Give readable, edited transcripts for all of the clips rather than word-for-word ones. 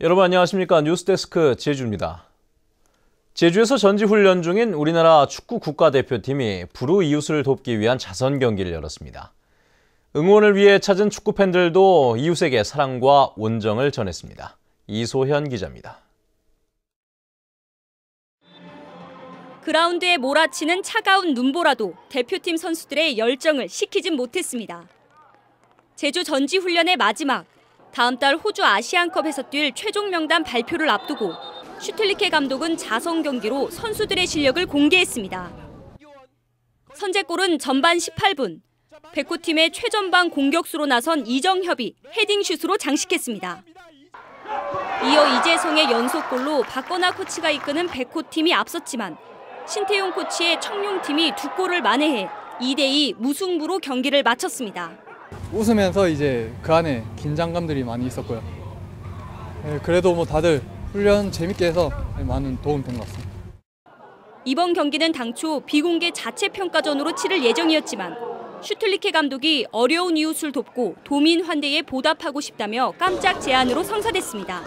여러분 안녕하십니까? 뉴스데스크 제주입니다. 제주에서 전지훈련 중인 우리나라 축구 국가대표팀이 불우이웃을 돕기 위한 자선 경기를 열었습니다. 응원을 위해 찾은 축구 팬들도 이웃에게 사랑과 온정을 전했습니다. 이소현 기자입니다. 그라운드에 몰아치는 차가운 눈보라도 대표팀 선수들의 열정을 식히진 못했습니다. 제주 전지훈련의 마지막, 다음 달 호주 아시안컵에서 뛸 최종 명단 발표를 앞두고 슈틸리케 감독은 자선 경기로 선수들의 실력을 공개했습니다. 선제골은 전반 18분, 백호팀의 최전방 공격수로 나선 이정협이 헤딩슛으로 장식했습니다. 이어 이재성의 연속골로 박건하 코치가 이끄는 백호팀이 앞섰지만 신태용 코치의 청룡팀이 두 골을 만회해 2대2 무승부로 경기를 마쳤습니다. 웃으면서 이제 그 안에 긴장감들이 많이 있었고요. 그래도 다들 훈련 재밌게 해서 많은 도움 된 것 같습니다. 이번 경기는 당초 비공개 자체 평가전으로 치를 예정이었지만 슈틸리케 감독이 어려운 이웃을 돕고 도민 환대에 보답하고 싶다며 깜짝 제안으로 성사됐습니다.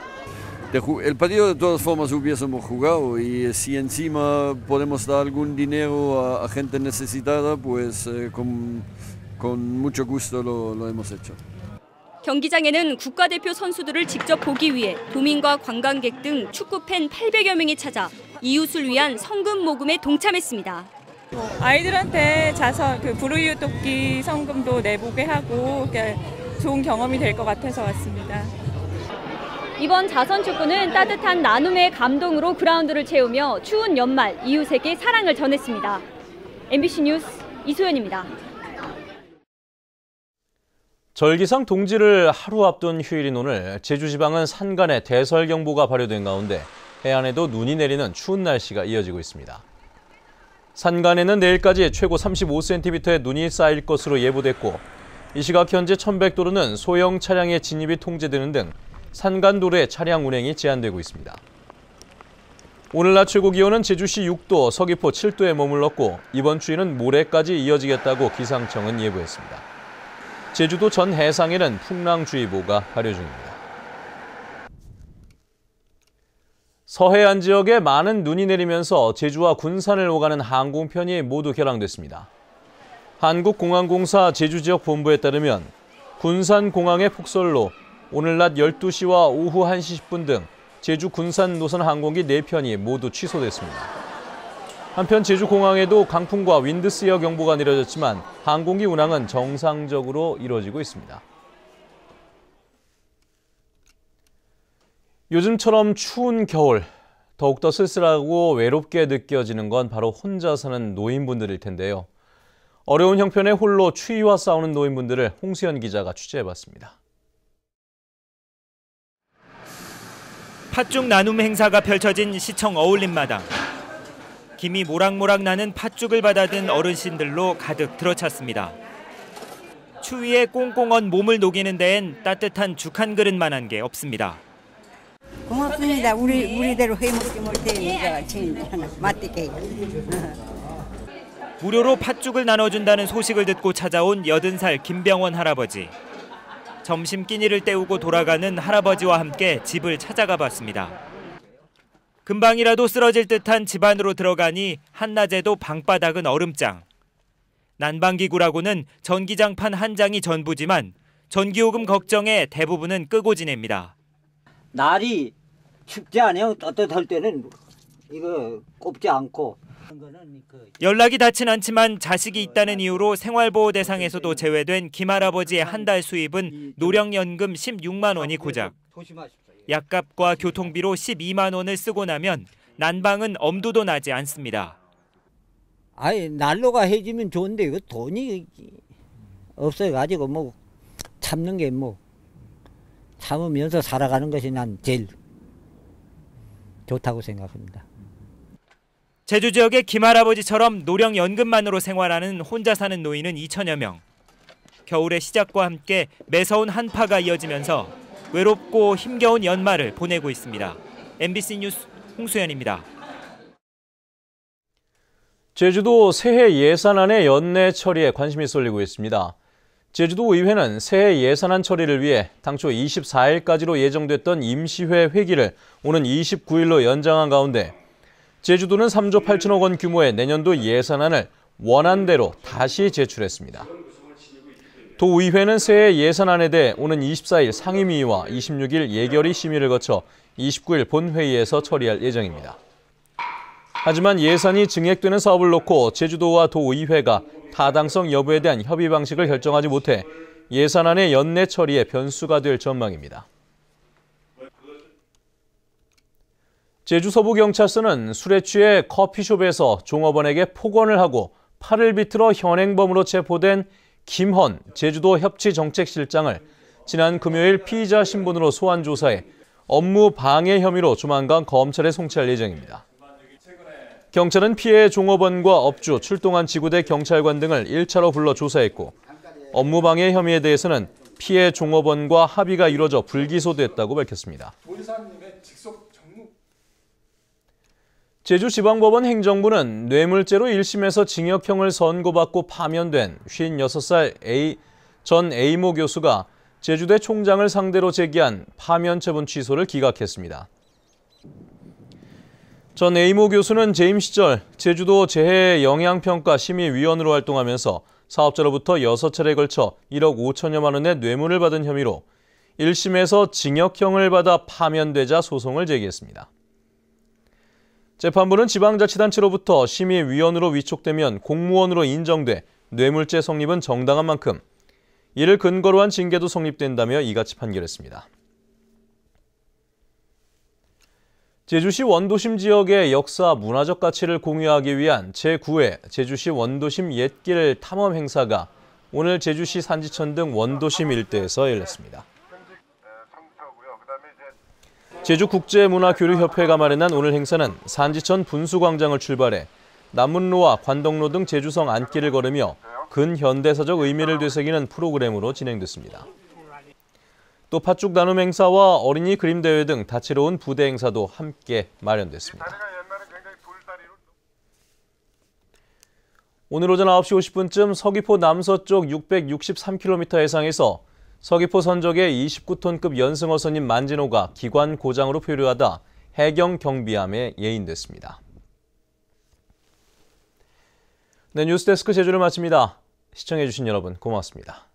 El partido de todas formas hubiésemos jugado y si encima podemos dar algún dinero a gente necesitada, pues con mucho gusto lo hemos hecho. 경기장에는 국가대표 선수들을 직접 보기 위해 도민과 관광객 등 축구팬 800여 명이 찾아 이웃을 위한 성금 모금에 동참했습니다. 아이들한테 자선 불우이웃 돕기 성금도 내보게 하고 좋은 경험이 될 것 같아서 왔습니다. 이번 자선 축구는 따뜻한 나눔의 감동으로 그라운드를 채우며 추운 연말 이웃에게 사랑을 전했습니다. MBC 뉴스 이소연입니다. 절기상 동지를 하루 앞둔 휴일인 오늘 제주지방은 산간에 대설경보가 발효된 가운데 해안에도 눈이 내리는 추운 날씨가 이어지고 있습니다. 산간에는 내일까지 최고 35cm의 눈이 쌓일 것으로 예보됐고 이 시각 현재 1100도로는 소형 차량의 진입이 통제되는 등 산간도로의 차량 운행이 제한되고 있습니다. 오늘 낮 최고 기온은 제주시 6도, 서귀포 7도에 머물렀고 이번 추위는 모레까지 이어지겠다고 기상청은 예보했습니다. 제주도 전 해상에는 풍랑주의보가 발효 중입니다. 서해안 지역에 많은 눈이 내리면서 제주와 군산을 오가는 항공편이 모두 결항됐습니다. 한국공항공사 제주지역 본부에 따르면 군산공항의 폭설로 오늘 낮 12시와 오후 1시 10분 등 제주 군산 노선 항공기 4편이 모두 취소됐습니다. 한편 제주공항에도 강풍과 윈드시어 경보가 내려졌지만 항공기 운항은 정상적으로 이루어지고 있습니다. 요즘처럼 추운 겨울, 더욱더 쓸쓸하고 외롭게 느껴지는 건 바로 혼자 사는 노인분들일 텐데요. 어려운 형편에 홀로 추위와 싸우는 노인분들을 홍수연 기자가 취재해봤습니다. 팥죽 나눔 행사가 펼쳐진 시청 어울림마당. 김이 모락모락 나는 팥죽을 받아든 어르신들로 가득 들어찼습니다. 추위에 꽁꽁 언 몸을 녹이는 데엔 따뜻한 죽 한 그릇만한 게 없습니다. 고맙습니다. 우리대로 해먹지 못해 진짜 맛있게. 무료로 팥죽을 나눠준다는 소식을 듣고 찾아온 80살 김병원 할아버지. 점심 끼니를 때우고 돌아가는 할아버지와 함께 집을 찾아가 봤습니다. 금방이라도 쓰러질 듯한 집 안으로 들어가니 한낮에도 방바닥은 얼음장. 난방기구라고는 전기장판 한 장이 전부지만 전기요금 걱정에 대부분은 끄고 지냅니다. 날이 춥지 않아요. 따뜻할 때는 이거 꼽지 않고. 연락이 닿진 않지만 자식이 있다는 이유로 생활보호 대상에서도 제외된 김 할아버지의 한 달 수입은 노령연금 16만 원이 고작. 약값과 교통비로 12만 원을 쓰고 나면 난방은 엄두도 나지 않습니다. 난로가 해지면 좋은데 이거 돈이 없어가지고 참는 게 참으면서 살아가는 것이 난 제일 좋다고 생각합니다. 제주 지역의 김 할아버지처럼 노령연금만으로 생활하는 혼자 사는 노인은 2천여 명. 겨울의 시작과 함께 매서운 한파가 이어지면서 외롭고 힘겨운 연말을 보내고 있습니다. MBC 뉴스 홍수연입니다. 제주도 새해 예산안의 연내 처리에 관심이 쏠리고 있습니다. 제주도의회는 새해 예산안 처리를 위해 당초 24일까지로 예정됐던 임시회 회기를 오는 29일로 연장한 가운데 제주도는 3조 8천억 원 규모의 내년도 예산안을 원안대로 다시 제출했습니다. 도의회는 새해 예산안에 대해 오는 24일 상임위와 26일 예결위 심의를 거쳐 29일 본회의에서 처리할 예정입니다. 하지만 예산이 증액되는 사업을 놓고 제주도와 도의회가 타당성 여부에 대한 협의 방식을 결정하지 못해 예산안의 연내 처리에 변수가 될 전망입니다. 제주 서부경찰서는 술에 취해 커피숍에서 종업원에게 폭언을 하고 팔을 비틀어 현행범으로 체포된 김헌 제주도 협치정책실장을 지난 금요일 피의자 신분으로 소환 조사해 업무 방해 혐의로 조만간 검찰에 송치할 예정입니다. 경찰은 피해 종업원과 업주, 출동한 지구대 경찰관 등을 1차로 불러 조사했고 업무 방해 혐의에 대해서는 피해 종업원과 합의가 이루어져 불기소됐다고 밝혔습니다. 제주지방법원 행정부는 뇌물죄로 1심에서 징역형을 선고받고 파면된 56살 전 A모 교수가 제주대 총장을 상대로 제기한 파면 처분 취소를 기각했습니다. 전 A모 교수는 재임 시절 제주도 재해영향평가심의위원으로 활동하면서 사업자로부터 6차례에 걸쳐 1억 5천여만 원의 뇌물을 받은 혐의로 1심에서 징역형을 받아 파면되자 소송을 제기했습니다. 재판부는 지방자치단체로부터 심의위원으로 위촉되면 공무원으로 인정돼 뇌물죄 성립은 정당한 만큼 이를 근거로 한 징계도 성립된다며 이같이 판결했습니다. 제주시 원도심 지역의 역사 문화적 가치를 공유하기 위한 제9회 제주시 원도심 옛길 탐험 행사가 오늘 제주시 산지천 등 원도심 일대에서 열렸습니다. 제주국제문화교류협회가 마련한 오늘 행사는 산지천 분수광장을 출발해 남문로와 관덕로 등 제주성 안길을 걸으며 근현대사적 의미를 되새기는 프로그램으로 진행됐습니다. 또 팥죽 나눔 행사와 어린이 그림 대회 등 다채로운 부대 행사도 함께 마련됐습니다. 오늘 오전 9시 50분쯤 서귀포 남서쪽 663km 해상에서 서귀포 선적의 29톤급 연승어선인 만진호가 기관 고장으로 표류하다 해경 경비함에 예인됐습니다. 네, 뉴스데스크 제주를 마칩니다. 시청해주신 여러분 고맙습니다.